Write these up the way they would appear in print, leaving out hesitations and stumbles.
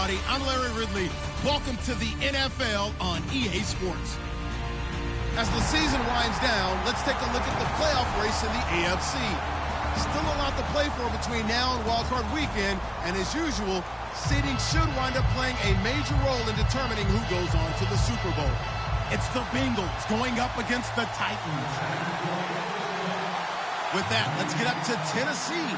everybody. I'm Larry Ridley. Welcome to the NFL on EA Sports. As the season winds down, let's take a look at the playoff race in the AFC. Still a lot to play for between now and wildcard weekend, and as usual, seeding should wind up playing a major role in determining who goes on to the Super Bowl. It's the Bengals going up against the Titans. With that, let's get up to Tennessee.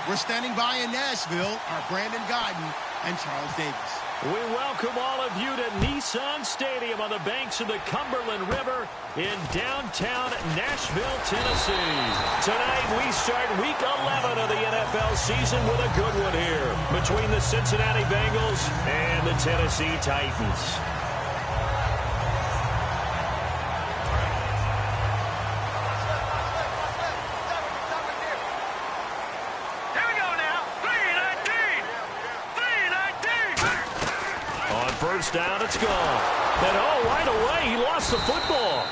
We're standing by in Nashville, our Brandon Guyton and Charles Davis. We welcome all of you to Nissan Stadium on the banks of the Cumberland River in downtown Nashville, Tennessee. Tonight we start week 11 of the NFL season with a good one here between the Cincinnati Bengals and the Tennessee Titans. First down, it's gone. And right away, he lost the football.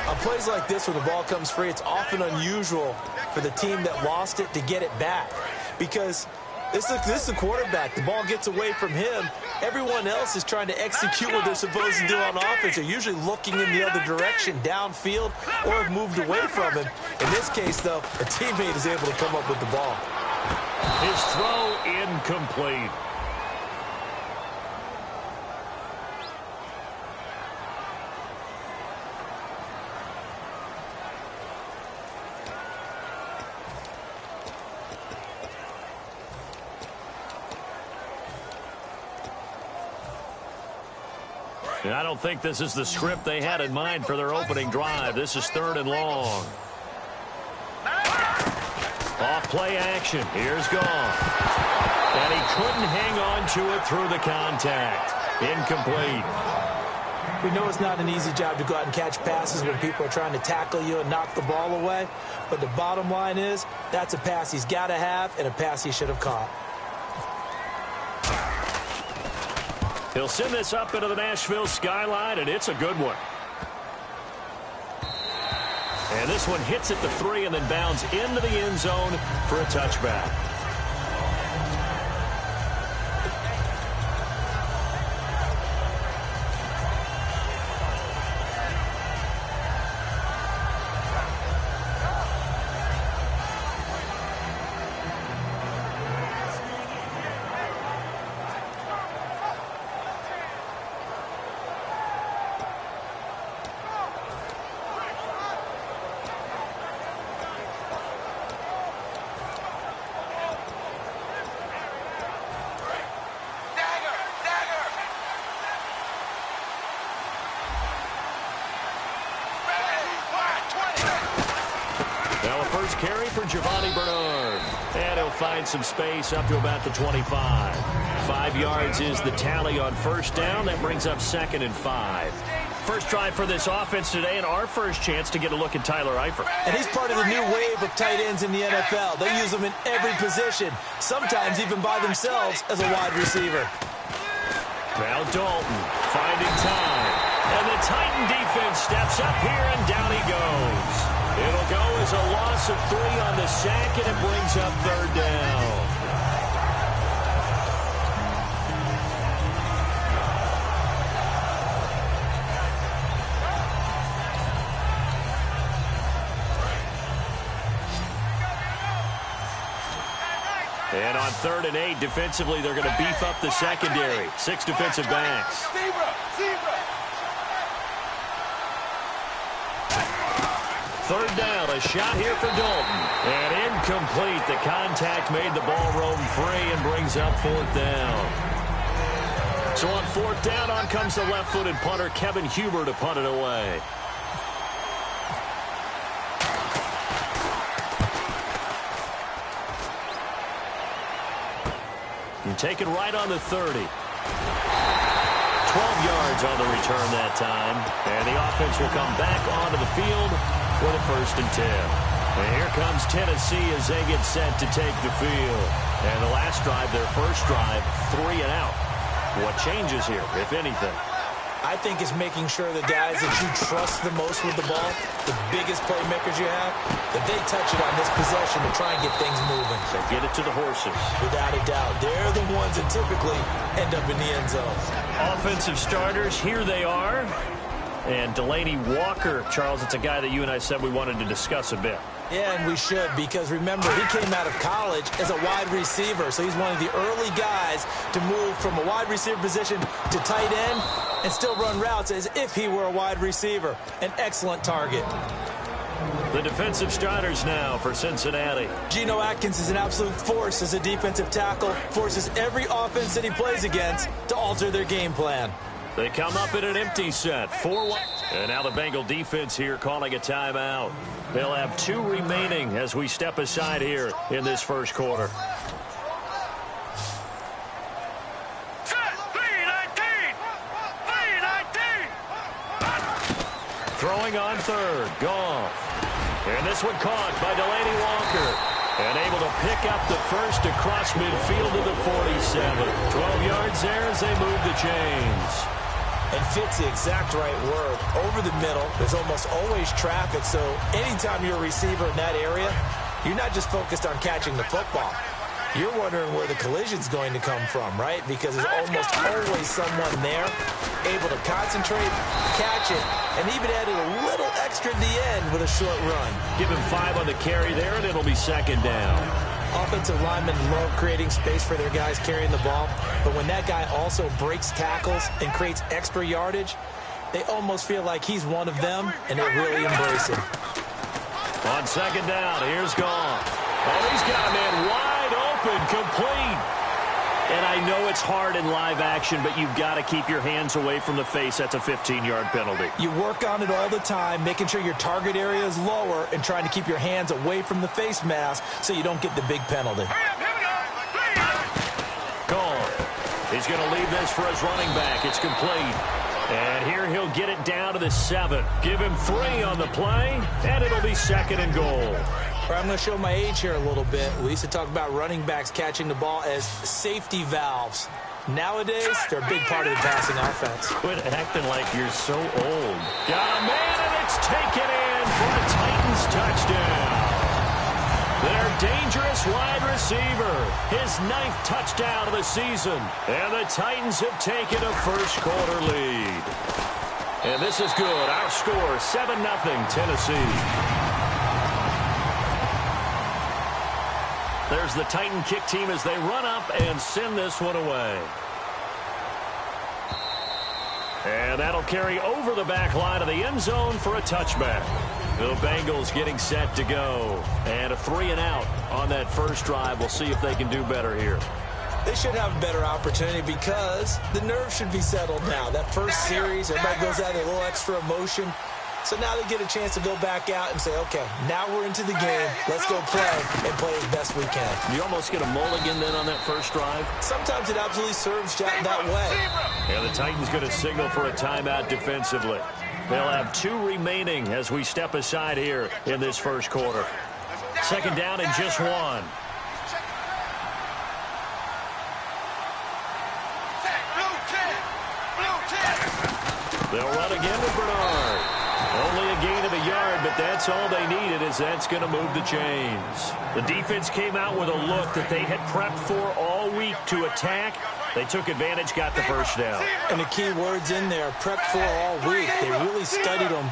On plays like this where the ball comes free, it's often unusual for the team that lost it to get it back. Because this is the quarterback. The ball gets away from him. Everyone else is trying to execute what they're supposed to do on offense. They're usually looking in the other direction, downfield, or have moved away from him. In this case, though, a teammate is able to come up with the ball. His throw incomplete. And I don't think this is the script they had in mind for their opening drive. This is 3rd and long. Off play action. Here's Goff. And he couldn't hang on to it through the contact. Incomplete. We know it's not an easy job to go out and catch passes when people are trying to tackle you and knock the ball away. But the bottom line is, that's a pass he's got to have and a pass he should have caught. He'll send this up into the Nashville skyline, and it's a good one. And this one hits at the 3 and then bounds into the end zone for a touchback. Carry for Giovanni Bernard. And he'll find some space up to about the 25. 5 yards is the tally on first down. That brings up 2nd and 5. First drive for this offense today, and our first chance to get a look at Tyler Eifert. And he's part of the new wave of tight ends in the NFL. They use them in every position, sometimes even by themselves as a wide receiver. Now Dalton finding time. And the Titan defense steps up here, and down he goes. It'll go as a loss of 3 on the sack, and it brings up 3rd down. And on 3rd and 8, defensively, they're going to beef up the secondary. 6 defensive backs. Third down, a shot here for Dalton. And incomplete. The contact made the ball roam free and brings up 4th down. So on 4th down, on comes the left-footed punter, Kevin Huber, to punt it away. And taken right on the 30. 12 yards on the return that time. And the offense will come back onto the field for the 1st and 10. And here comes Tennessee as they get set to take the field. And the last drive, their first drive, 3 and out. What changes here, if anything? I think it's making sure the guys that you trust the most with the ball, the biggest playmakers you have, that they touch it on this possession to try and get things moving. So get it to the horses. Without a doubt. They're the ones that typically end up in the end zone. Offensive starters, here they are. And Delaney Walker, Charles, it's a guy that you and I said we wanted to discuss a bit. Yeah, and we should, because remember, he came out of college as a wide receiver, so he's one of the early guys to move from a wide receiver position to tight end and still run routes as if he were a wide receiver. An excellent target. The defensive starters now for Cincinnati. Geno Atkins is an absolute force as a defensive tackle, forces every offense that he plays against to alter their game plan. They come up in an empty set, 4-1. And now the Bengal defense here calling a timeout. They'll have 2 remaining as we step aside here in this first quarter. Throwing on third, Goff. And this one caught by Delaney Walker. And able to pick up the first across midfield to the 47. 12 yards there as they move the chains. And fits the exact right word. Over the middle, there's almost always traffic, so anytime you're a receiver in that area, you're not just focused on catching the football. You're wondering where the collision's going to come from, right? Because there's almost always someone there able to concentrate, catch it, and even added a little extra at the end with a short run. Give him 5 on the carry there, and it'll be second down. Offensive linemen love creating space for their guys carrying the ball, but when that guy also breaks tackles and creates extra yardage, they almost feel like he's one of them, and they really embrace him. On second down, here's Goff. Oh, he's got a man wide open, complete. And I know it's hard in live action, but you've got to keep your hands away from the face. That's a 15-yard penalty. You work on it all the time, making sure your target area is lower and trying to keep your hands away from the face mask so you don't get the big penalty. Goff. He's going to leave this for his running back. It's complete. And here he'll get it down to the 7. Give him 3 on the play, and it'll be second and goal. I'm going to show my age here a little bit. We used to talk about running backs catching the ball as safety valves. Nowadays, they're a big part of the passing offense. Quit acting like you're so old. Got a man, and it's taken in for a Titans touchdown. Their dangerous wide receiver, his 9th touchdown of the season. And the Titans have taken a first-quarter lead. And this is good. Our score, 7-0 Tennessee. There's the Titan kick team as they run up and send this one away. And that'll carry over the back line of the end zone for a touchback. The Bengals getting set to go. And a 3-and-out on that first drive. We'll see if they can do better here. They should have a better opportunity because the nerves should be settled now. That first series, everybody goes out with a little extra emotion. So now they get a chance to go back out and say, okay, now we're into the game. Let's go play and play as best we can. You almost get a mulligan then on that first drive? Sometimes it absolutely serves that way. And the Titans going to signal for a timeout defensively. They'll have 2 remaining as we step aside here in this first quarter. Second down and just 1. They'll run again with Bernard. Only a gain of a yard, but that's all they needed, as that's going to move the chains. The defense came out with a look that they had prepped for all week to attack. They took advantage, got the first down. And the key words in there, prepped for all week. They really studied them,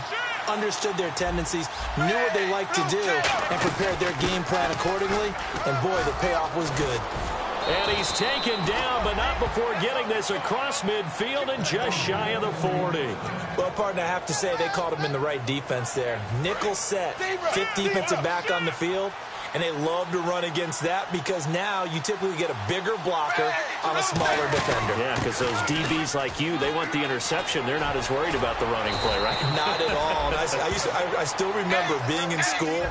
understood their tendencies, knew what they liked to do, and prepared their game plan accordingly. And boy, the payoff was good. And he's taken down, but not before getting this across midfield and just shy of the 40. Well, partner, I have to say they called him in the right defense there. Nickel set, 5th defensive back on the field, and they love to run against that because now you typically get a bigger blocker on a smaller defender. Yeah, because those DBs like you, they want the interception. They're not as worried about the running play, right? Not at all. And I still remember being in school,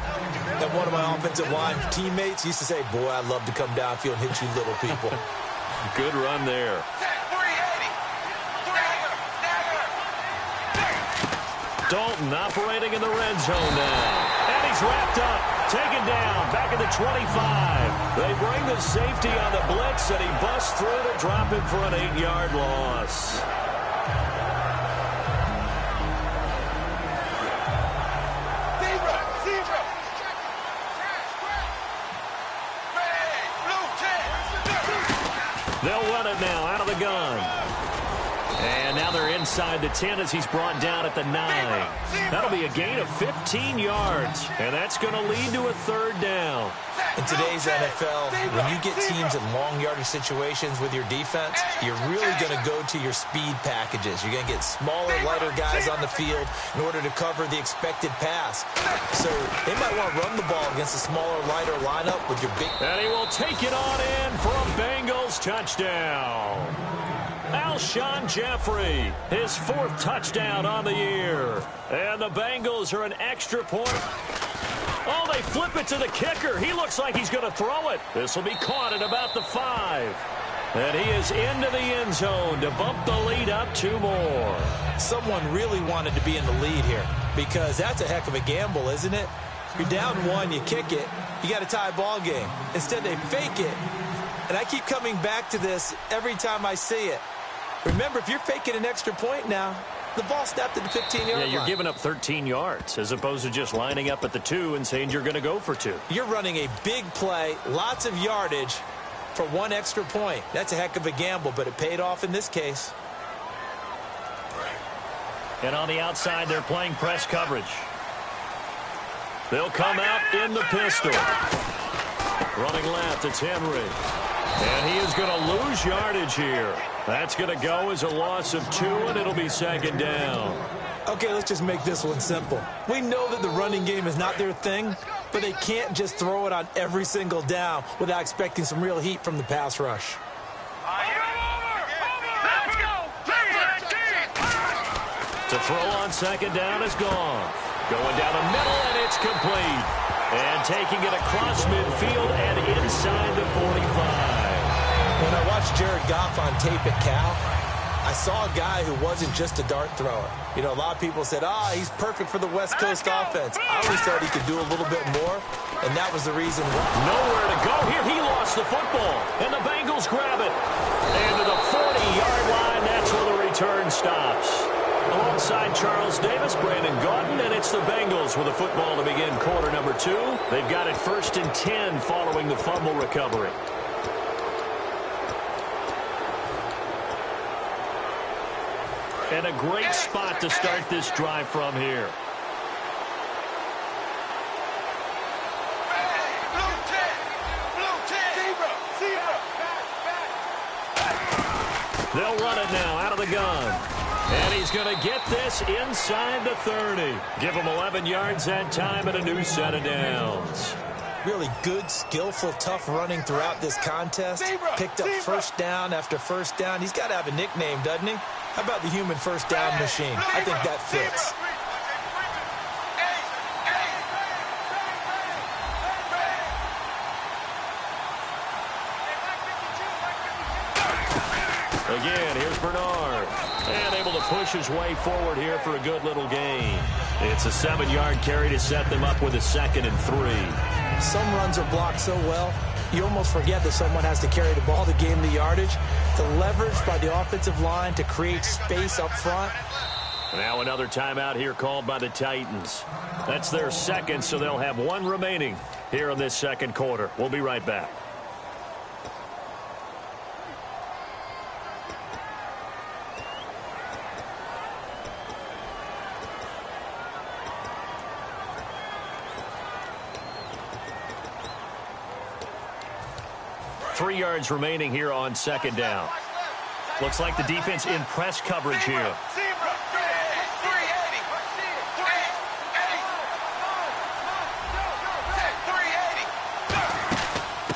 and one of my offensive line teammates used to say, boy, I'd love to come downfield and hit you little people. Good run there. Dalton operating in the red zone now. And he's wrapped up. Taken down. Back at the 25. They bring the safety on the blitz, and he busts through to drop him for an 8-yard loss. They'll run it now out of the gun. And now they're inside the 10 as he's brought down at the 9. That'll be a gain of 15 yards. And that's going to lead to a third down. In today's NFL, when you get teams in long yardage situations with your defense, you're really going to go to your speed packages. You're going to get smaller, lighter guys on the field in order to cover the expected pass. So they might want to run the ball against a smaller, lighter lineup with your big... And he will take it on in for a Bengals touchdown. Alshon Jeffrey, his 4th touchdown on the year. And the Bengals are an extra point. Oh, they flip it to the kicker. He looks like he's going to throw it. This will be caught at about the 5. And he is into the end zone to bump the lead up 2 more. Someone really wanted to be in the lead here because that's a heck of a gamble, isn't it? You're down 1, you kick it, you got a tie ball game. Instead, they fake it. And I keep coming back to this every time I see it. Remember, if you're faking an extra point now, the ball snapped at the 15-yard line. Yeah, you're giving up 13 yards as opposed to just lining up at the 2 and saying you're going to go for 2. You're running a big play, lots of yardage for 1 extra point. That's a heck of a gamble, but it paid off in this case. And on the outside, they're playing press coverage. They'll come out in the pistol. Running left, it's Henry. And he is going to lose yardage here. That's going to go as a loss of 2, and it'll be 2nd down. Okay, let's just make this one simple. We know that the running game is not their thing, but they can't just throw it on every single down without expecting some real heat from the pass rush. To throw on 2nd down is gone. Going down the middle, and it's complete. And taking it across midfield and inside the 45. When I watched Jared Goff on tape at Cal, I saw a guy who wasn't just a dart thrower. You know, a lot of people said, he's perfect for the West Coast offense. I always thought he could do a little bit more, and that was the reason why. Nowhere to go here. He lost the football, and the Bengals grab it. And to the 40-yard line, that's where the return stops. Alongside Charles Davis, Brandon Gaudin, and it's the Bengals with a football to begin quarter number 2. They've got it 1st and 10 following the fumble recovery. And a great spot to start this drive from here. They'll run it now out of the gun. And he's going to get this inside the 30. Give him 11 yards that time and a new set of downs. Really good, skillful, tough running throughout this contest. Picked up first down after first down. He's got to have a nickname, doesn't he? How about the human first down machine? I think that fits. Again, here's Bernard. And able to push his way forward here for a good little gain. It's a 7-yard carry to set them up with a 2nd and 3. Some runs are blocked so well, you almost forget that someone has to carry the ball to gain the yardage. The leverage by the offensive line to create space up front. Now another timeout here called by the Titans. That's their 2nd, so they'll have 1 remaining here in this 2nd quarter. We'll be right back. Three yards remaining here on 2nd down. Looks like the defense in press coverage here.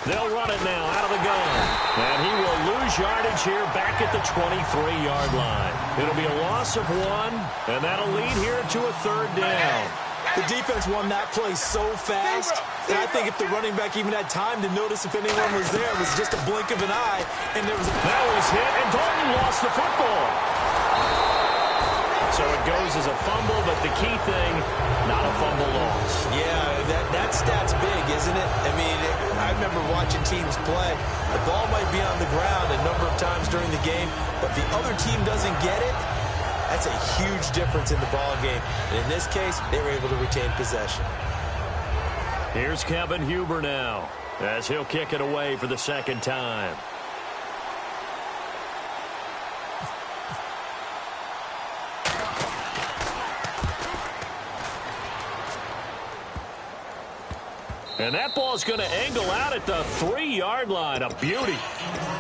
They'll run it now out of the gun. And he will lose yardage here back at the 23-yard line. It'll be a loss of 1, and that'll lead here to a 3rd down. The defense won that play so fast, and I think if the running back even had time to notice if anyone was there, it was just a blink of an eye, and there was... That was hit, and Dalton lost the football. So it goes as a fumble, but the key thing, not a fumble loss. Yeah, that stat's big, isn't it? I mean, I remember watching teams play. The ball might be on the ground a number of times during the game, but the other team doesn't get it. That's a huge difference in the ball game. And in this case, they were able to retain possession. Here's Kevin Huber now, as he'll kick it away for the 2nd time. And that ball's going to angle out at the 3-yard line. A beauty.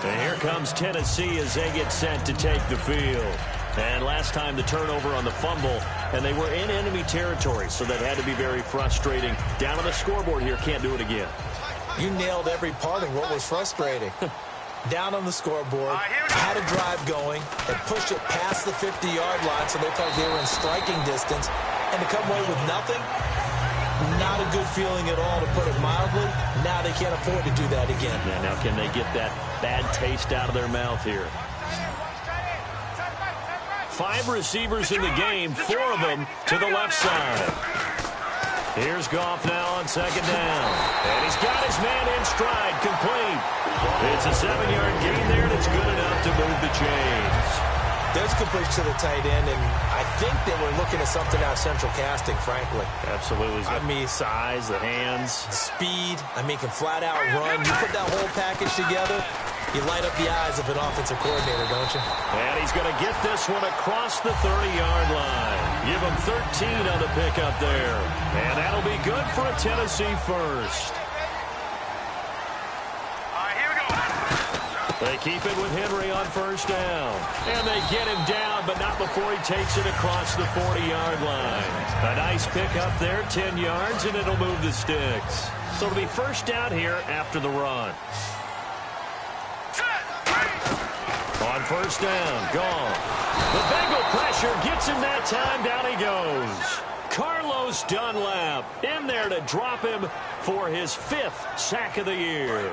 And here comes Tennessee as they get set to take the field. And last time the turnover on the fumble, and they were in enemy territory, so that had to be very frustrating. Down on the scoreboard here, can't do it again. You nailed every part of what was frustrating. Down on the scoreboard, had a drive going, and pushed it past the 50-yard line so they felt they were in striking distance, and to come away with nothing, not a good feeling at all, to put it mildly. Now they can't afford to do that again. Yeah, now can they get that bad taste out of their mouth here? 5 receivers in the game, 4 of them to the left side. Here's Goff now on second down. And he's got his man in stride, complete. It's a 7-yard gain there, and it's good enough to move the chains. There's completion to the tight end, and I think they were looking at something out of central casting, frankly. Absolutely. I mean, size, the hands. The speed, can flat out run. You put that whole package together, you light up the eyes of an offensive coordinator, don't you? And he's going to get this one across the 30-yard line. Give him 13 on the pickup there. And that'll be good for a Tennessee first. They keep it with Henry on first down. And they get him down, but not before he takes it across the 40-yard line. A nice pickup there, 10 yards, and it'll move the sticks. So it'll be first down here after the run. On first down, gone. The Bengal pressure gets him that time. Down he goes. Carlos Dunlap in there to drop him for his 5th sack of the year.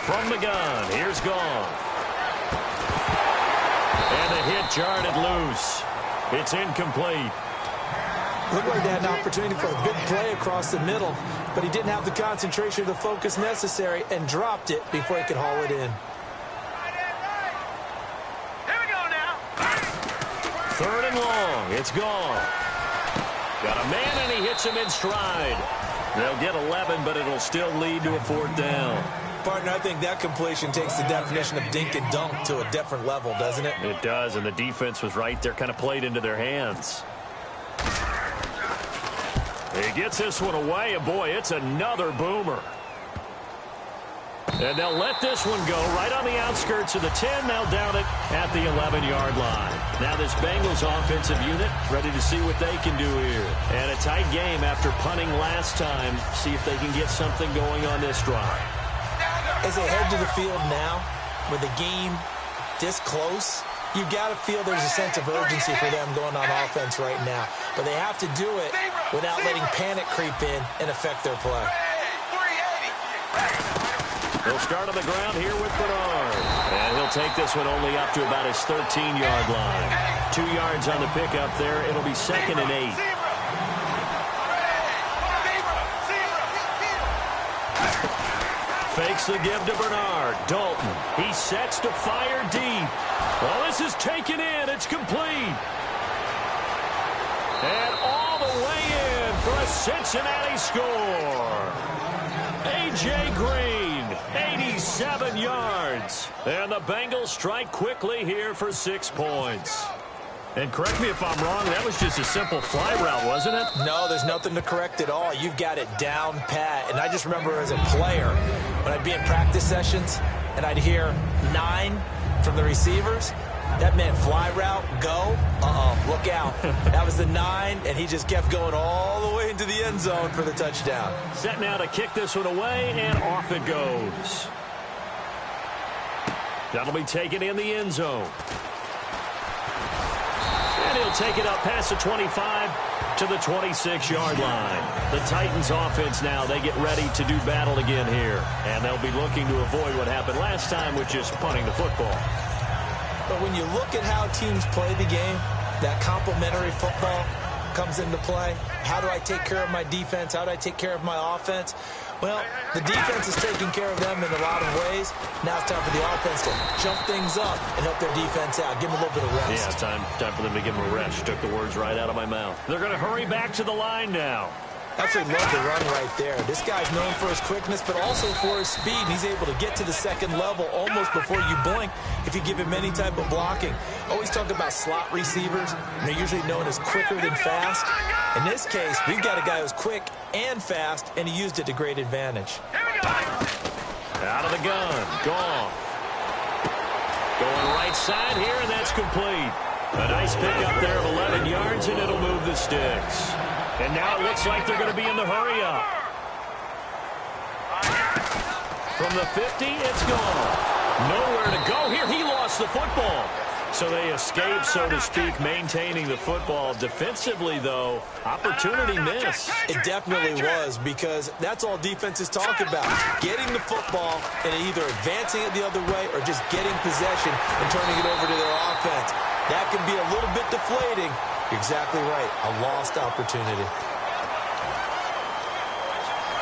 From the gun, here's Goff. And the hit jarred it loose. It's incomplete. Looked like they had an opportunity for a big play across the middle, but he didn't have the concentration or the focus necessary and dropped it before he could haul it in. Here we go now. 3rd and long. It's Goff. Got a man, and he hits him in stride. They'll get 11, but it'll still lead to a 4th down. Partner, I think that completion takes the definition of dink and dunk to a different level, doesn't it? It does, and the defense was right there, kind of played into their hands. He gets this one away, and boy, it's another boomer. And they'll let this one go right on the outskirts of the 10. They'll down it at the 11-yard line. Now this Bengals offensive unit ready to see what they can do here. And a tight game after punting last time. See if they can get something going on this drive. As they head to the field now, with the game this close, you've got to feel there's a sense of urgency for them going on offense right now. But they have to do it without letting panic creep in and affect their play. He'll start on the ground here with Bernard. And he'll take this one only up to about his 13-yard line. 2 yards on the pickup there. It'll be 2nd and 8. Fakes the give to Bernard. Dalton. He sets to fire deep. Well, this is taken in. It's complete. And all the way in for a Cincinnati score. A.J. Green, 87 yards. And the Bengals strike quickly here for 6 points. And correct me if I'm wrong, that was just a simple fly route, wasn't it? No, there's nothing to correct at all. You've got it down pat. And I just remember as a player, when I'd be in practice sessions and I'd hear 9 from the receivers, that meant fly route, go, look out. That was the 9, and he just kept going all the way into the end zone for the touchdown. Set now to kick this one away, and off it goes. That'll be taken in the end zone. And he'll take it up past the 25 to the 26-yard line. The Titans offense now, they get ready to do battle again here. And they'll be looking to avoid what happened last time with just punting the football. But when you look at how teams play the game, that complementary football comes into play. How do I take care of my defense? How do I take care of my offense? Well, the defense is taking care of them in a lot of ways. Now it's time for the offense to jump things up and help their defense out. Give them a little bit of rest. Yeah, time for them to give them a rest. You took the words right out of my mouth. They're going to hurry back to the line now. Absolutely love the run right there. This guy's known for his quickness, but also for his speed. And he's able to get to the second level almost before you blink if you give him any type of blocking. Always talk about slot receivers, and they're usually known as quicker than fast. In this case, we've got a guy who's quick and fast, and he used it to great advantage. Out of the gun, Goff. Going right side here, and that's complete. A nice pickup there of 11 yards, and it'll move the sticks. And now it looks like they're going to be in the hurry-up. From the 50, it's gone. Nowhere to go here. He lost the football. So they escape, so to speak, maintaining the football. Defensively, though, opportunity missed. It definitely was, because that's all defenses talk about. Getting the football and either advancing it the other way or just getting possession and turning it over to their offense. That can be a little bit deflating. You're exactly right. A lost opportunity.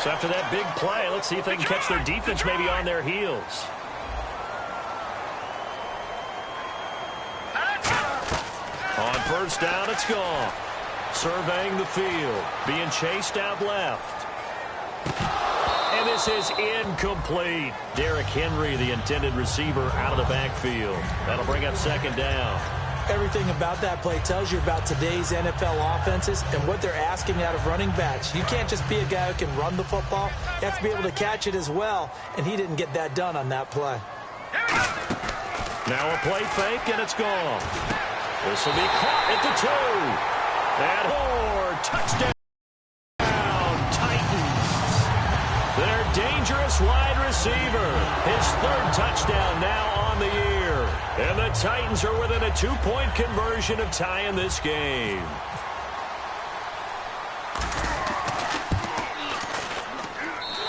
So after that big play, let's see if they can catch their defense maybe on their heels. On first down, it's gone. Surveying the field. Being chased out left. And this is incomplete. Derrick Henry, the intended receiver, out of the backfield. That'll bring up second down. Everything about that play tells you about today's NFL offenses and what they're asking out of running backs. You can't just be a guy who can run the football. You have to be able to catch it as well, and he didn't get that done on that play. Now a play fake, and it's gone. This will be caught at the 2. And touchdown, Titans. Their dangerous wide receiver. His third touchdown now on the year. And the Titans are within a 2-point conversion of tying this game.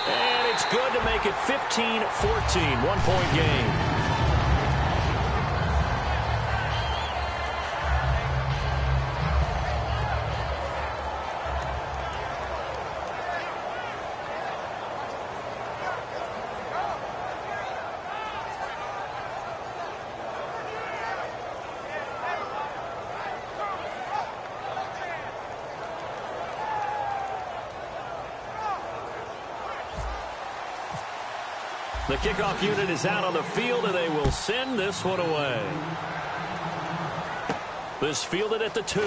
And it's good to make it 15-14, 1-point game. The kickoff unit is out on the field, and they will send this one away. This fielded at the 2.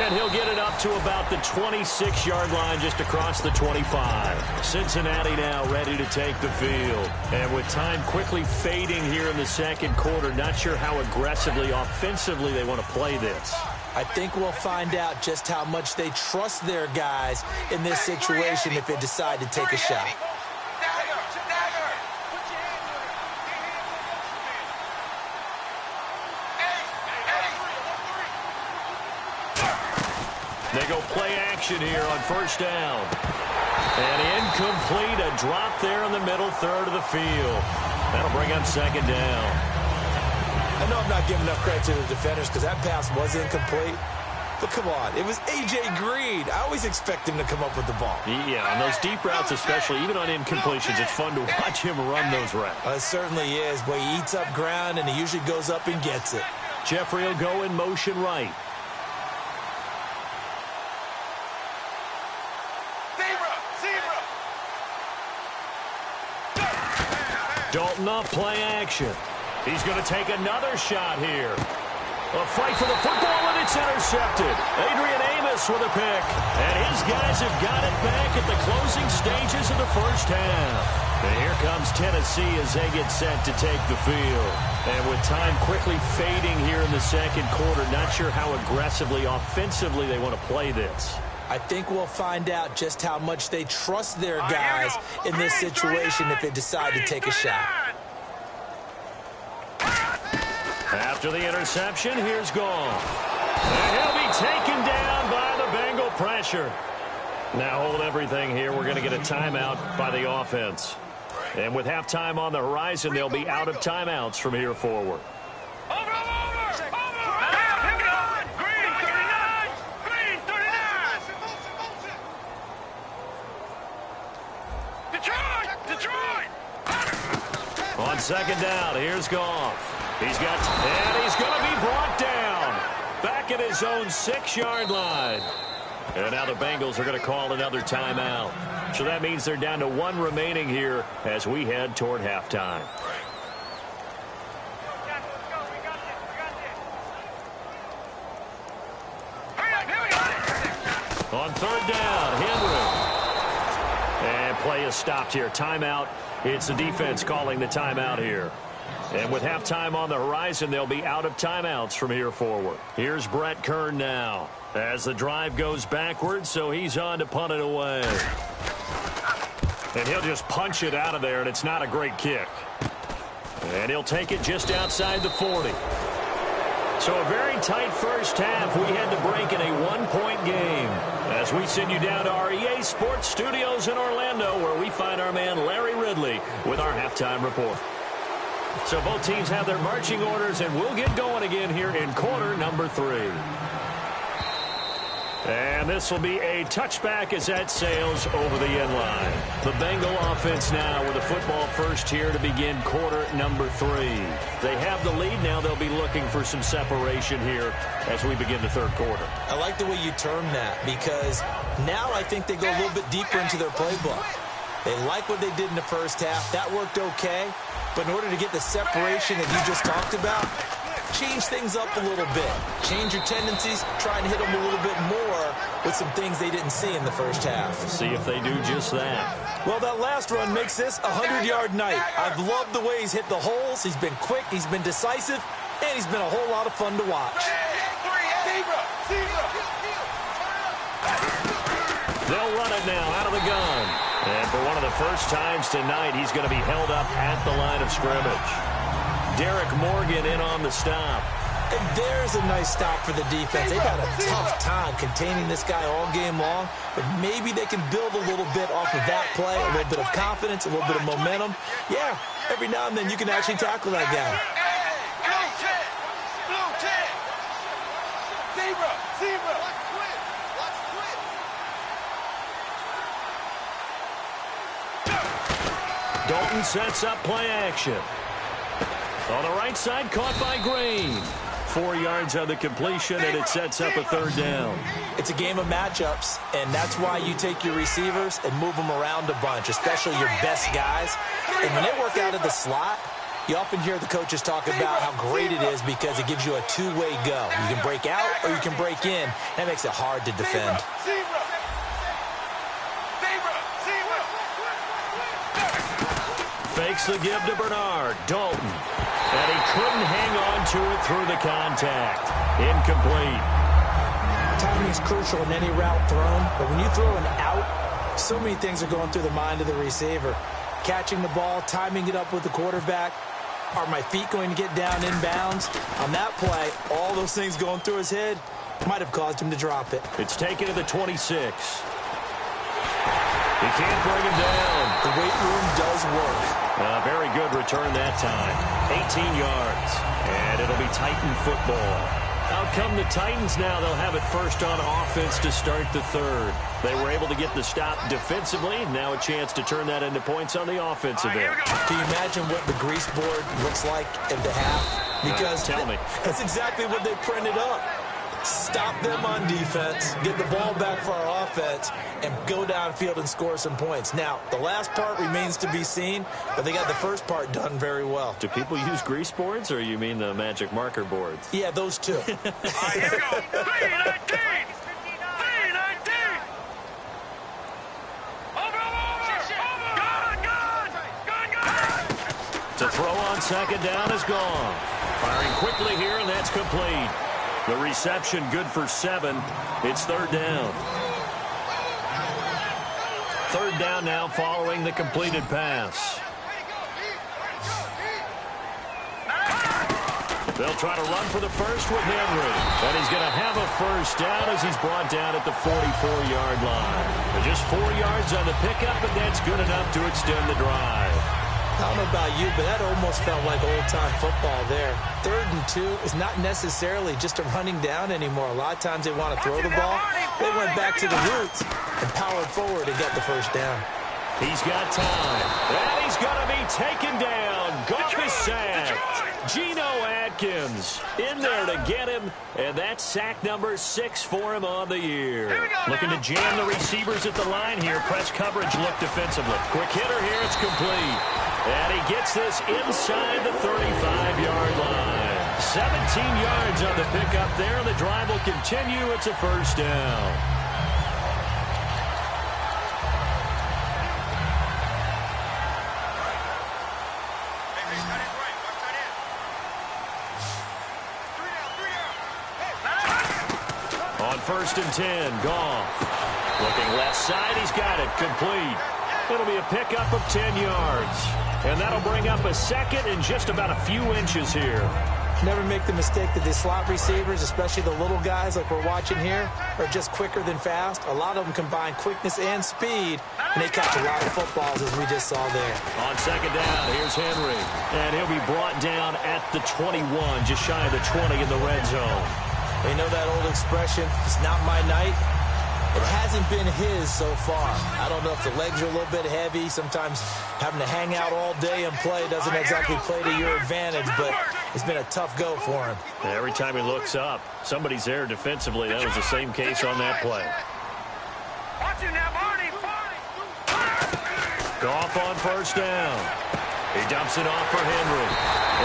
And he'll get it up to about the 26-yard line, just across the 25. Cincinnati now ready to take the field. And with time quickly fading here in the second quarter, not sure how aggressively, offensively they want to play this. I think we'll find out just how much they trust their guys in this situation if they decide to take a shot. They go play action here on first down. And incomplete, a drop there in the middle third of the field. That'll bring up second down. I know I'm not giving enough credit to the defenders because that pass was incomplete. But come on, it was A.J. Green. I always expect him to come up with the ball. Yeah, on those deep routes especially, even on incompletions, it's fun to watch him run those routes. It certainly is. Boy, he eats up ground, and he usually goes up and gets it. Jeffrey will go in motion right. Dalton off play action. He's going to take another shot here. A fight for the football, and it's intercepted. Adrian Amos with a pick. And his guys have got it back at the closing stages of the first half. And here comes Tennessee as they get set to take the field. And with time quickly fading here in the second quarter, not sure how aggressively, offensively they want to play this. I think we'll find out just how much they trust their guys in this situation if they decide to take a shot. After the interception, here's Goff. And he'll be taken down by the Bengal pressure. Now hold everything here. We're going to get a timeout by the offense. And with halftime on the horizon, they'll be out of timeouts from here forward. On second down, here's Goff. He's going to be brought down back at his own 6-yard line. And now the Bengals are going to call another timeout. So that means they're down to 1 remaining here as we head toward halftime. On third down, Henry. And play is stopped here. Timeout. It's the defense calling the timeout here. And with halftime on the horizon, they'll be out of timeouts from here forward. Here's Brett Kern now as the drive goes backwards, so he's on to punt it away. And he'll just punch it out of there, and it's not a great kick. And he'll take it just outside the 40. So a very tight first half. We had to break in a 1-point game as we send you down to our EA Sports Studios in Orlando, where we find our man Larry Ridley with our halftime report. So both teams have their marching orders, and we'll get going again here in quarter number 3. And this will be a touchback as that sails over the end line. The Bengal offense now with a football first here to begin quarter number 3. They have the lead now. They'll be looking for some separation here as we begin the third quarter. I like the way you term that, because now I think they go a little bit deeper into their playbook. They like what they did in the first half. That worked okay. But in order to get the separation that you just talked about, change things up a little bit. Change your tendencies. Try and hit them a little bit more with some things they didn't see in the first half. See if they do just that. Well, that last run makes this a 100-yard night. I've loved the way he's hit the holes. He's been quick. He's been decisive. And he's been a whole lot of fun to watch. They'll run it now out of the gun. And for one of the first times tonight, he's going to be held up at the line of scrimmage. Derek Morgan in on the stop. And there's a nice stop for the defense. They've had a tough time containing this guy all game long, but maybe they can build a little bit off of that play, a little bit of confidence, a little bit of momentum. Yeah, every now and then you can actually tackle that guy. Dalton sets up play action. On the right side, caught by Green. 4 yards on the completion, and it sets up a third down. It's a game of matchups, and that's why you take your receivers and move them around a bunch, especially your best guys. And when they work out of the slot, you often hear the coaches talk about how great it is because it gives you a two-way go. You can break out or you can break in. That makes it hard to defend. Fakes the give to Bernard. Dalton. And he couldn't hang on to it through the contact. Incomplete. Timing is crucial in any route thrown, but when you throw an out, so many things are going through the mind of the receiver. Catching the ball, timing it up with the quarterback. Are my feet going to get down inbounds? On that play, all those things going through his head might have caused him to drop it. It's taken to the 26. He can't bring him down. The weight room does work. Very good return that time. 18 yards. And it'll be Titan football. Out come the Titans now. They'll have it first on offense to start the third. They were able to get the stop defensively. Now a chance to turn that into points on the offensive end. Can you imagine what the grease board looks like at the half? Because tell me. That's exactly what they printed up. Stop them on defense, get the ball back for our offense, and go downfield and score some points. Now, the last part remains to be seen, but they got the first part done very well. Do people use grease boards, or you mean the magic marker boards? Yeah, those two. All right, here we go. 319. 319. Over. Gone. To throw on second down is gone. Firing quickly here, and that's complete. The reception good for 7. It's third down. Third down now following the completed pass. They'll try to run for the first with Henry. And he's going to have a first down as he's brought down at the 44-yard line. Just 4 yards on the pickup, but that's good enough to extend the drive. I don't know about you, but that almost felt like old-time football there. 3rd and 2 is not necessarily just a running down anymore. A lot of times they want to throw the ball. They went back to the roots and powered forward and got the first down. He's got time. And he's going to be taken down. Goff is sacked. Geno Hopkins in there to get him, and that's sack number 6 for him on the year. Looking to jam the receivers at the line here. Press coverage look defensively. Quick hitter here, it's complete. And he gets this inside the 35-yard line. 17 yards on the pickup there. The drive will continue. It's a first down. On 1st and 10, Goff. Looking left side, he's got it, complete. It'll be a pickup of 10 yards. And that'll bring up a second and just about a few inches here. Never make the mistake that the slot receivers, especially the little guys like we're watching here, are just quicker than fast. A lot of them combine quickness and speed, and they catch a lot of footballs, as we just saw there. On 2nd down, here's Henry. And he'll be brought down at the 21, just shy of the 20 in the red zone. You know that old expression, it's not my night? It hasn't been his so far. I don't know if the legs are a little bit heavy. Sometimes having to hang out all day and play doesn't exactly play to your advantage, but it's been a tough go for him. Every time he looks up, somebody's there defensively. That was the same case on that play. Goff on 1st down. He dumps it off for Henry.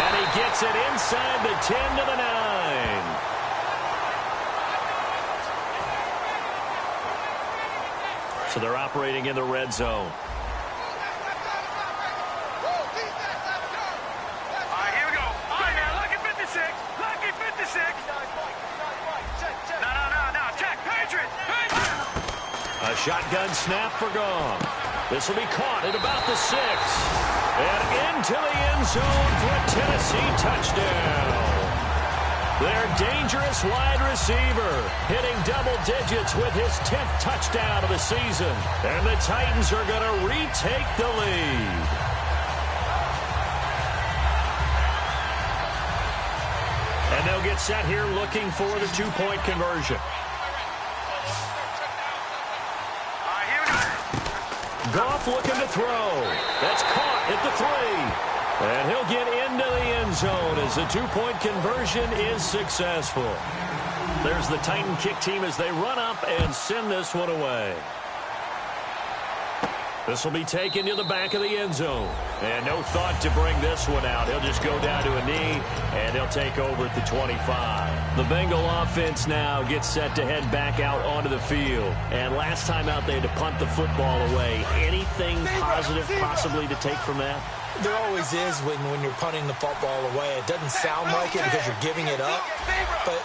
And he gets it inside the 10 to the 9. So they're operating in the red zone. All right, here we go. All right, now, lucky 56. Lucky 56. No. Check. Patriot. A shotgun snap for Goff. This will be caught at about the 6. And into the end zone for a Tennessee touchdown. Their dangerous wide receiver hitting double digits with his 10th touchdown of the season. And the Titans are going to retake the lead. And they'll get set here looking for the 2-point conversion. Goff looking to throw. That's caught at the 3. And he'll get into the end zone as the 2-point conversion is successful. There's the Titan kick team as they run up and send this one away. This will be taken to the back of the end zone. And no thought to bring this one out. He'll just go down to a knee, and he'll take over at the 25. The Bengal offense now gets set to head back out onto the field. And last time out, they had to punt the football away. Anything positive possibly to take from that? There always is when you're punting the football away. It doesn't sound like it because you're giving it up, but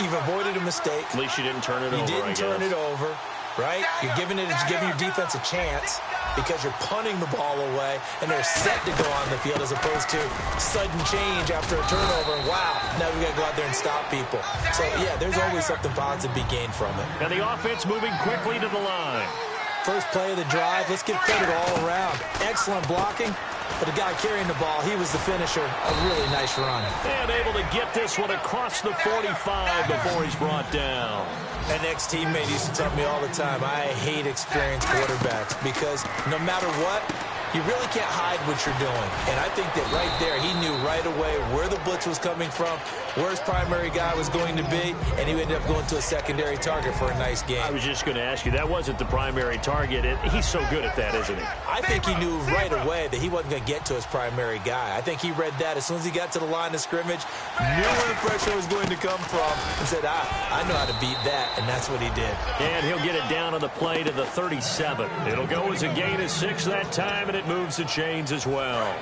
you've avoided a mistake. At least you didn't turn it over, You didn't turn it over, right? You're giving your defense a chance because you're punting the ball away, and they're set to go on the field as opposed to sudden change after a turnover. Wow, now we got to go out there and stop people. So, yeah, there's always something positive to be gained from it. And the offense moving quickly to the line. First play of the drive, let's give credit all around. Excellent blocking. But the guy carrying the ball, he was the finisher. A really nice run. And able to get this one across the 45 before he's brought down. An ex-teammate used to tell me all the time, I hate experienced quarterbacks because no matter what, you really can't hide what you're doing. And I think that right there, he knew right away where the blitz was coming from, where his primary guy was going to be, and he ended up going to a secondary target for a nice game. I was just going to ask you, that wasn't the primary target. He's so good at that, isn't he? I think he knew right away that he wasn't going to get to his primary guy. I think he read that as soon as he got to the line of scrimmage, knew where the pressure was going to come from, and said, I know how to beat that, and that's what he did. And he'll get it down on the play to the 37. It'll go as a gain of 6 that time, and it moves the chains as well.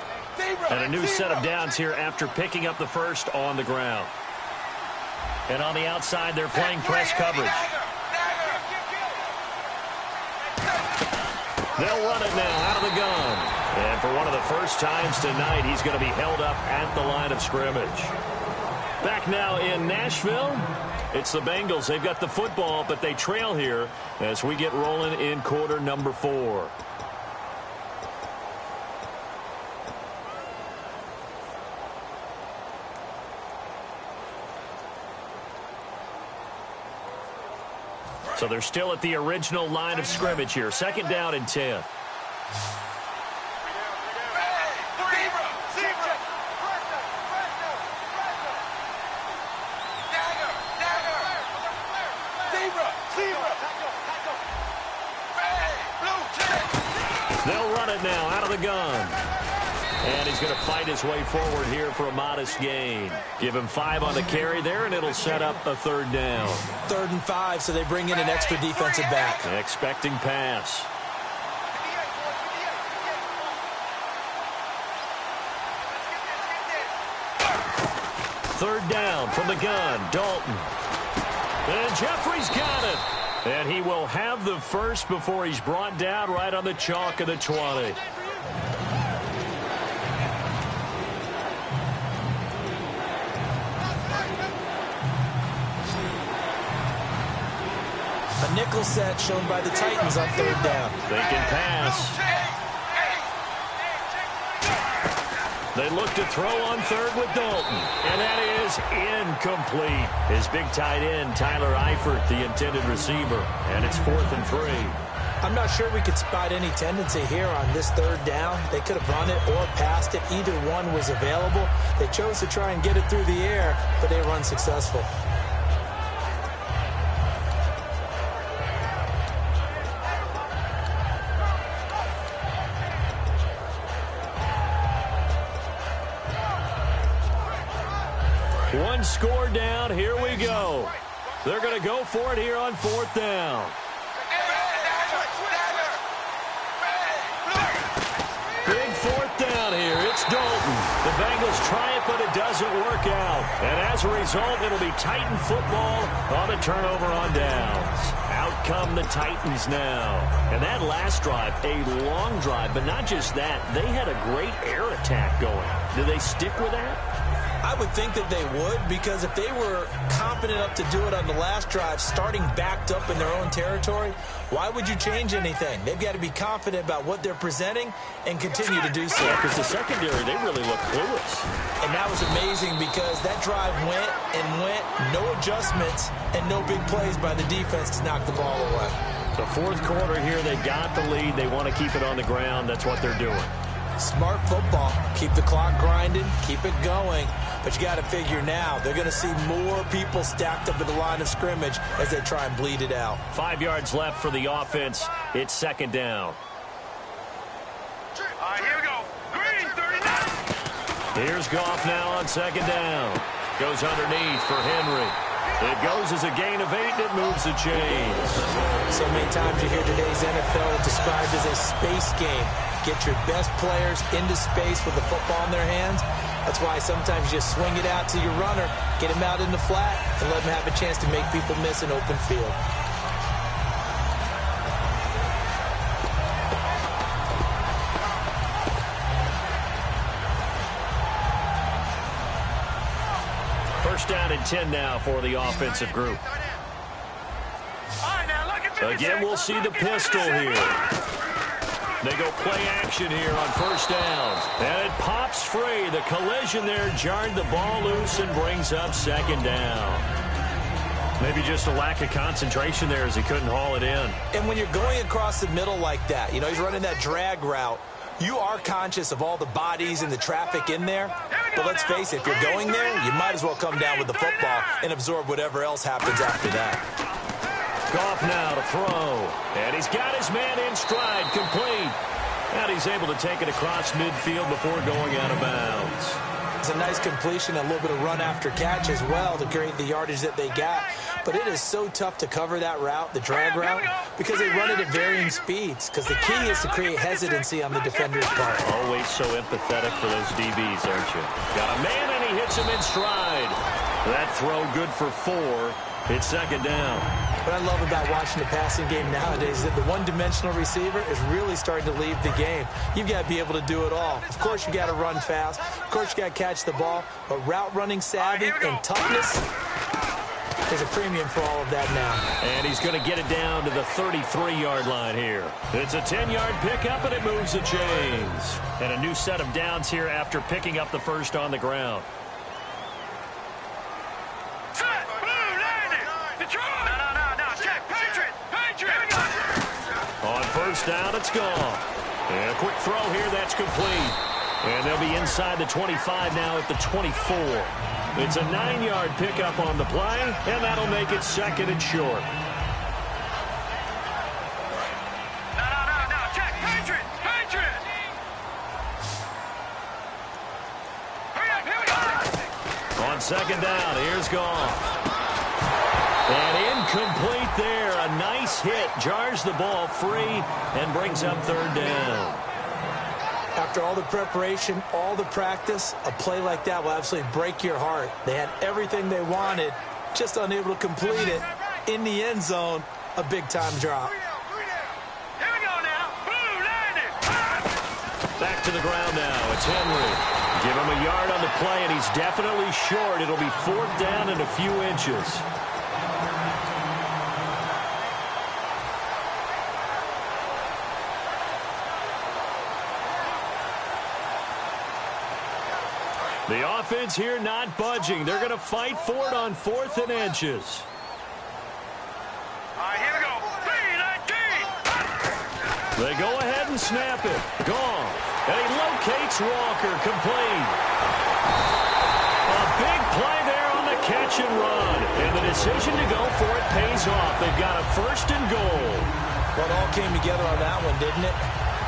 And a new set of downs here after picking up the first on the ground. And on the outside, they're playing press coverage. They'll run it now out of the gun. And for one of the first times tonight, he's going to be held up at the line of scrimmage. Back now in Nashville, it's the Bengals. They've got the football, but they trail here as we get rolling in quarter number 4. So they're still at the original line of scrimmage here. 2nd down and 10. the gun. And he's going to fight his way forward here for a modest gain. Give him 5 on the carry there, and it'll set up a 3rd down. 3rd and 5, so they bring in an extra defensive back. Expecting pass. Third down from the gun, Dalton. And Jeffrey's got it. And he will have the first before he's brought down right on the chalk of the 20. A nickel set shown by the Titans on 3rd down. Thinking pass. They look to throw on 3rd with Dalton. And that is incomplete. His big tight end, Tyler Eifert, the intended receiver. And it's 4th and 3. I'm not sure we could spot any tendency here on this 3rd down. They could have run it or passed it. Either one was available. They chose to try and get it through the air, but they were unsuccessful. One score down. Here we go. They're going to go for it here on 4th down. Big 4th down here. It's Dalton. The Bengals try it, but it doesn't work out. And as a result, it'll be Titan football on a turnover on downs. Out come the Titans now. And that last drive, a long drive, but not just that. They had a great air attack going. Do they stick with that? I would think that they would, because if they were confident enough to do it on the last drive, starting backed up in their own territory, why would you change anything? They've got to be confident about what they're presenting and continue to do so. Because the secondary, they really look clueless. And that was amazing because that drive went and went, no adjustments and no big plays by the defense to knock the ball away. The 4th quarter here, they got the lead. They want to keep it on the ground. That's what they're doing. Smart football. Keep the clock grinding, keep it going. But you got to figure now, they're going to see more people stacked up at the line of scrimmage as they try and bleed it out. 5 yards left for the offense. It's 2nd down. Here we go. Green, 39. Here's Goff now on 2nd down. Goes underneath for Henry. It goes as a gain of 8, and it moves the chains. So many times you hear today's NFL described as a space game. Get your best players into space with the football in their hands. That's why sometimes you just swing it out to your runner, get him out in the flat, and let him have a chance to make people miss an open field. First down and 10 now for the offensive group. Again, we'll see the pistol here. They go play action here on 1st down. And it pops free. The collision there jarred the ball loose and brings up 2nd down. Maybe just a lack of concentration there as he couldn't haul it in. And when you're going across the middle like that, you know, he's running that drag route, you are conscious of all the bodies and the traffic in there. But let's face it, if you're going there, you might as well come down with the football and absorb whatever else happens after that. Goff now to throw. And he's got his man in stride, complete. And he's able to take it across midfield before going out of bounds. It's a nice completion, a little bit of run after catch as well to create the yardage that they got. But it is so tough to cover that route, the drag route, because they run it at varying speeds. Because the key is to create hesitancy on the defender's part. Always so empathetic for those DBs, aren't you? Got a man, and he hits him in stride. That throw good for 4. It's 2nd down. What I love about watching the passing game nowadays is that the one-dimensional receiver is really starting to leave the game. You've got to be able to do it all. Of course, you got to run fast. Of course, you got to catch the ball. But route running savvy and toughness, there's a premium for all of that now. And he's going to get it down to the 33-yard line here. It's a 10-yard pickup, and it moves the chains. And a new set of downs here after picking up the first on the ground. On 1st down, it's gone. And a quick throw here, that's complete. And they'll be inside the 25 now at the 24. It's a 9-yard pickup on the play, and that'll make it 2nd and short. On second down, here's Goff. And incomplete there. A nice hit. Jars the ball free and brings up third down. After all the preparation, all the practice, a play like that will absolutely break your heart. They had everything they wanted, just unable to complete it. In the end zone, a big-time drop. Here we go now. Blue landed. Back to the ground now. It's Henry. Give him a yard on the play, and he's definitely short. It'll be fourth down and a few inches. The offense here not budging. They're going to fight for it on 4th and inches. All right, here we go. 3-19. They go ahead and snap it. Gone. And he locates Walker. Complete. A big play there on the catch and run. And the decision to go for it pays off. They've got a 1st and goal. Well, it all came together on that one, didn't it?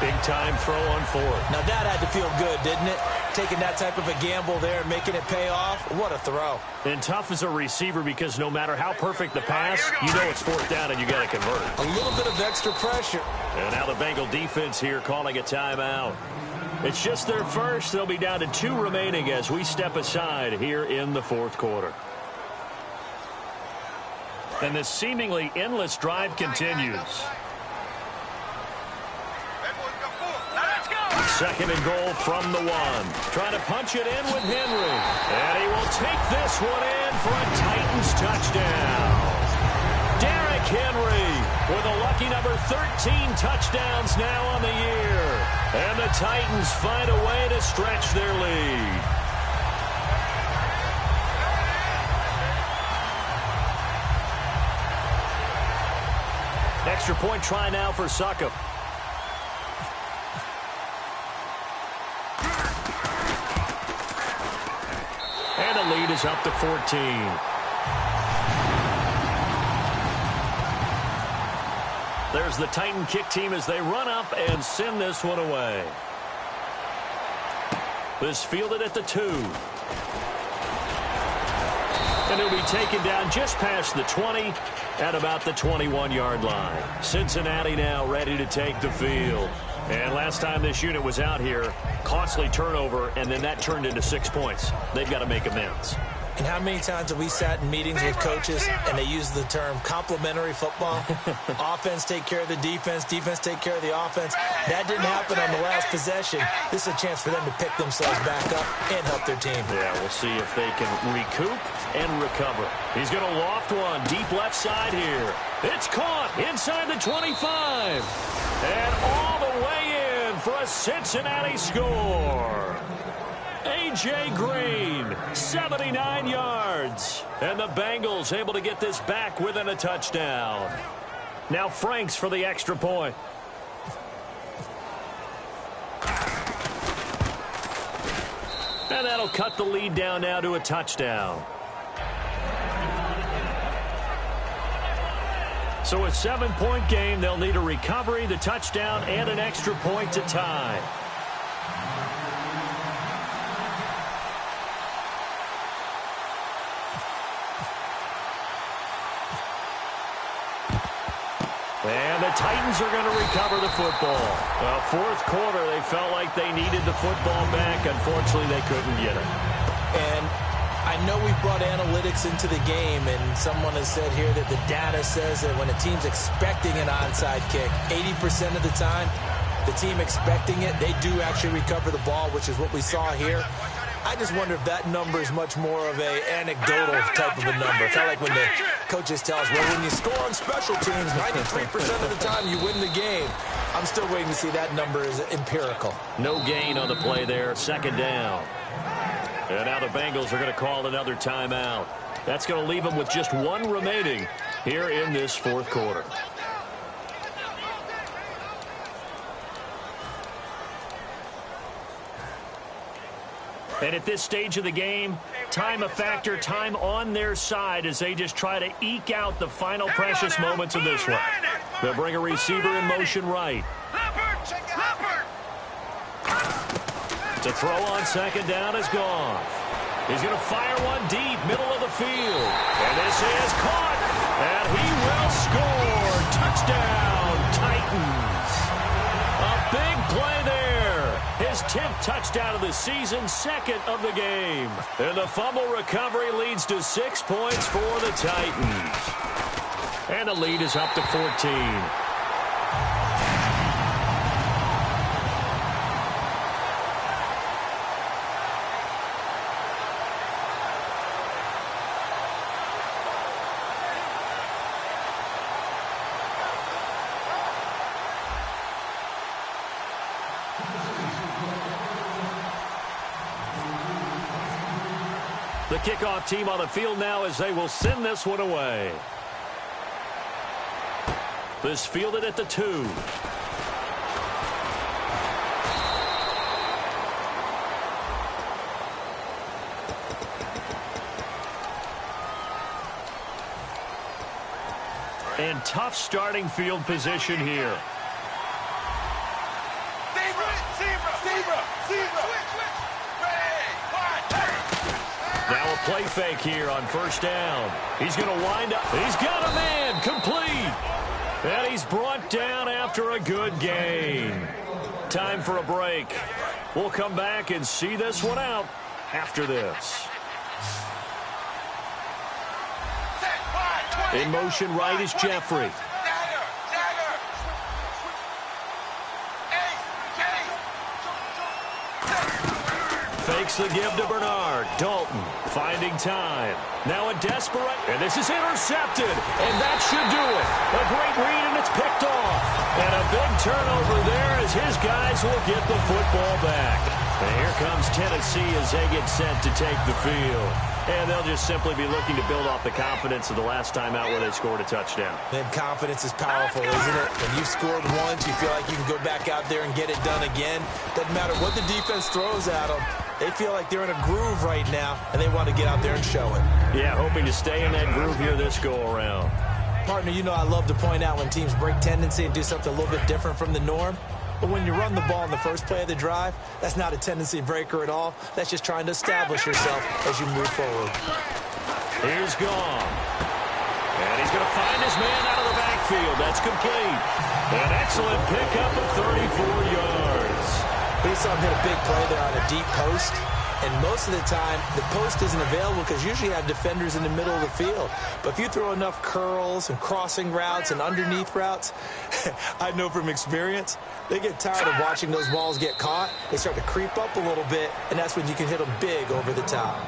Big-time throw on 4th. Now, that had to feel good, didn't it? Taking that type of a gamble there and making it pay off. What a throw. And tough as a receiver because no matter how perfect the pass, you know it's 4th down and you got to convert it. A little bit of extra pressure. And now the Bengal defense here calling a timeout. It's just their first. They'll be down to 2 remaining as we step aside here in the 4th quarter. And this seemingly endless drive continues. Second and goal from the 1. Trying to punch it in with Henry. And he will take this one in for a Titans touchdown. Derrick Henry with a lucky number 13 touchdowns now on the year. And the Titans find a way to stretch their lead. Extra point try now for Succop. And the lead is up to 14. There's the Titan kick team as they run up and send this one away. This fielded at the 2. And it'll be taken down just past the 20 at about the 21-yard line. Cincinnati now ready to take the field. And last time this unit was out here, costly turnover, and then that turned into 6 points. They've got to make amends. And how many times have we sat in meetings with coaches and they use the term complementary football? Offense take care of the defense, defense take care of the offense. That didn't happen on the last possession. This is a chance for them to pick themselves back up and help their team. Yeah, we'll see if they can recoup and recover. He's going to loft one deep left side here. It's caught inside the 25. And all the way in for a Cincinnati score. A.J. Green, 79 yards. And the Bengals able to get this back within a touchdown. Now Franks for the extra point. And that'll cut the lead down now to a touchdown. So a 7-point game. They'll need a recovery, the touchdown, and an extra point to tie. And the Titans are going to recover the football. Fourth quarter, they felt like they needed the football back. Unfortunately, they couldn't get it. And I know we brought analytics into the game, and someone has said here that the data says that when a team's expecting an onside kick, 80% of the time, the team expecting it, they do actually recover the ball, which is what we saw here. I just wonder if that number is much more of an anecdotal type of a number. Kind of like when the coaches tell us, well, when you score on special teams, 93% of the time you win the game. I'm still waiting to see that number is empirical. No gain on the play there. Second down. And now the Bengals are going to call another timeout. That's going to leave them with just 1 remaining here in this fourth quarter. And at this stage of the game, time a factor, time on their side as they just try to eke out the final precious moments of this one. They'll bring a receiver in motion right. To throw on second down is Goff. He's going to fire one deep, middle of the field. And this is caught. And he will score. Touchdown, Titans. A big play there. His 10th touchdown of the season, second of the game. And the fumble recovery leads to 6 points for the Titans. And the lead is up to 14. The kickoff team on the field now as they will send this one away. This fielded at the 2. And tough starting field position here. Now a play fake here on first down. He's going to wind up. He's got a man complete. And he's brought down after a good gain. Time for a break. We'll come back and see this one out after this. In motion right is Jeffrey. Fakes the give to Bernard. Dalton finding time. Now a desperate, and this is intercepted, and that should do it. A great read, and it's picked off. And a big turnover there as his guys will get the football back. And here comes Tennessee as they get set to take the field. And they'll just simply be looking to build off the confidence of the last time out where they scored a touchdown. Then confidence is powerful, isn't it? When you've scored once, you feel like you can go back out there and get it done again. Doesn't matter what the defense throws at them. They feel like they're in a groove right now, and they want to get out there and show it. Yeah, hoping to stay in that groove here this go-around. Partner, you know I love to point out when teams break tendency and do something a little bit different from the norm. But when you run the ball in the first play of the drive, that's not a tendency breaker at all. That's just trying to establish yourself as you move forward. Here's Gone. And he's going to find his man out of the backfield. That's complete. An excellent pickup of 34 yards. We saw him hit a big play there on a deep post. And most of the time, the post isn't available because usually you have defenders in the middle of the field. But if you throw enough curls and crossing routes and underneath routes, I know from experience, they get tired of watching those balls get caught. They start to creep up a little bit, and that's when you can hit them big over the top.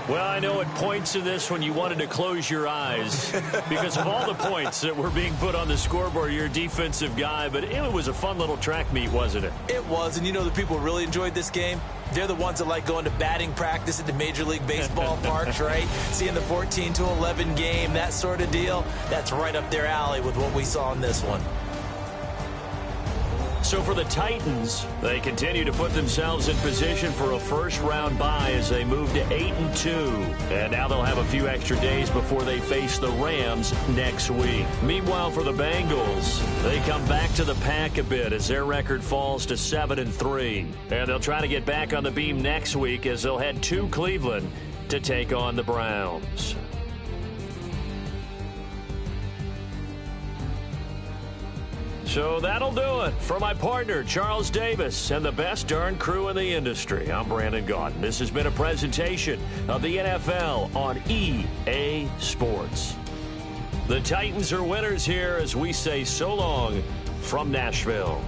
Well, I know at points in this when you wanted to close your eyes because of all the points that were being put on the scoreboard. You're a defensive guy, but it was a fun little track meet, wasn't it? It was, and you know the people really enjoyed this game? They're the ones that like going to batting practice at the Major League Baseball parks, right? Seeing the 14-11 game, that sort of deal. That's right up their alley with what we saw in this one. So for the Titans, they continue to put themselves in position for a first-round bye as they move to 8-2. And now they'll have a few extra days before they face the Rams next week. Meanwhile, for the Bengals, they come back to the pack a bit as their record falls to 7-3. And they'll try to get back on the beam next week as they'll head to Cleveland to take on the Browns. So that'll do it. For my partner, Charles Davis, and the best darn crew in the industry, I'm Brandon Gaudin. This has been a presentation of the NFL on EA Sports. The Titans are winners here as we say so long from Nashville.